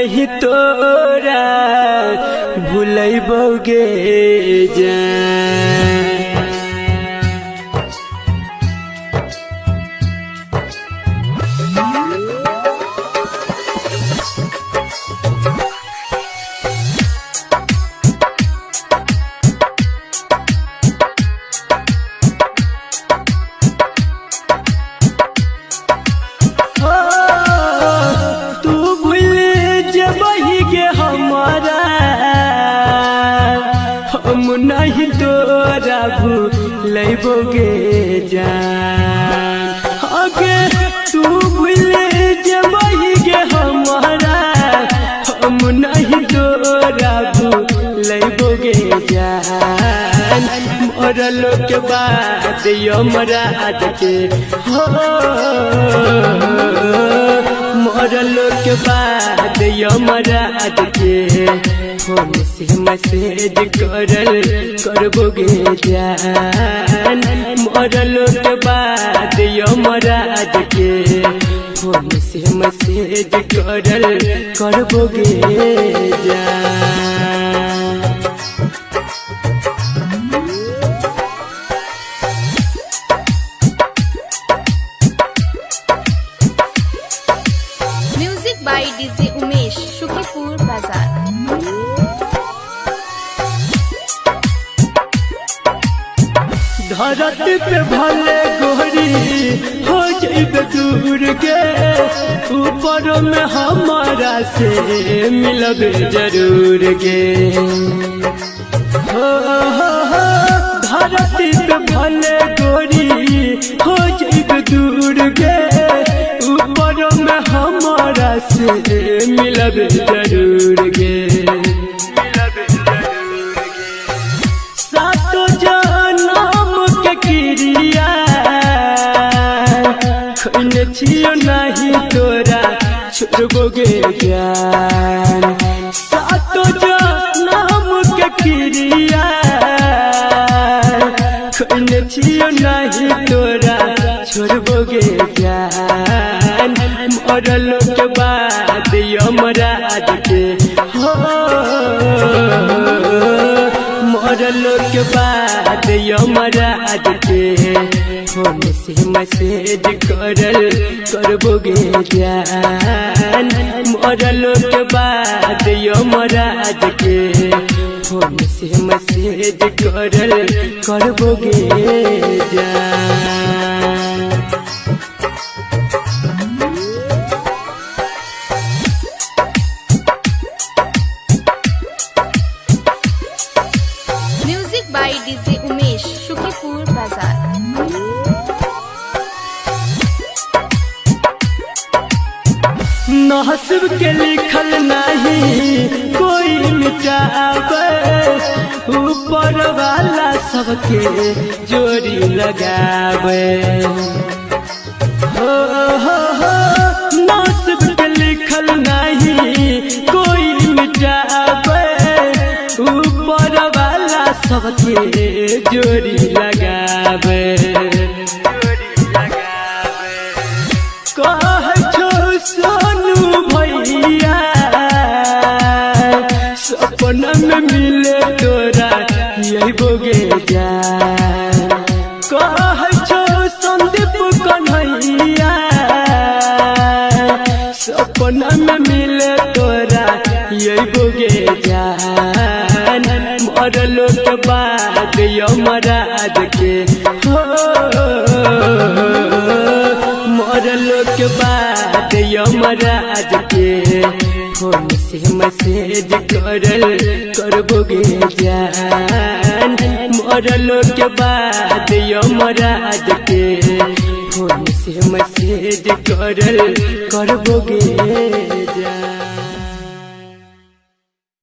नहीं तोरा भूलैबोगे जान। नहीं तोरा भूलैबोगे जान। आगे तू भूल जबही गे हमारा, हम नहीं तोरा भूलैबोगे जान। मरलो के बाद यमराज के हो, मरलो के बाद यमराज के फोन से मैसेज करबोगे जान। मरलो के बाद यमराज के फोन से मैसेज करबोगे जान। Music by DJ Umesh, Shukipur बाजार। धरती पे भले गोरी हो जाइबे दूर के, ऊपर में हमारा से मिलबे जरूर के। हो धरती पे भले गोरी हो जाइबे दूर के, ऊपर में हमारा से मिलबे जरूर के। सातो जनम के क्रिया खोने छियो नहीं तोरा छोड़बोगे जान। सातो जनम के क्रिया खोने छियो नहीं तोरा छोड़बोगे जान। मरलो के बाद यमराज के हो, मरलो के बाद यमराज के फोन से मैसेज करबोगे जान। मरलो के बाद यमराज के फोन से मैसेज करबोगे जान। Music by DJ Umesh, Shukipur बाजार। नसीब के लिखल नहीं कोई मिटावे, ऊपर वाला सबके जोड़ी लगावे। हो नसीब के लिखल नहीं कोई मिटावे, ऊपर वाला सबके जोड़ी लगावे। कह छो सोनू भैया सपना में मिले तोरा अइबोगे जान। कह छो संदीप कन्हैया सपना में मिले तोरा अइबोगे जान। मरलो के बाद यमराज के हो, मरलो के बाद यमराज के फोन से मैसेज करबोगे जान। मरलो के बाद यमराज के फोन से मैसेज करबोगे जान।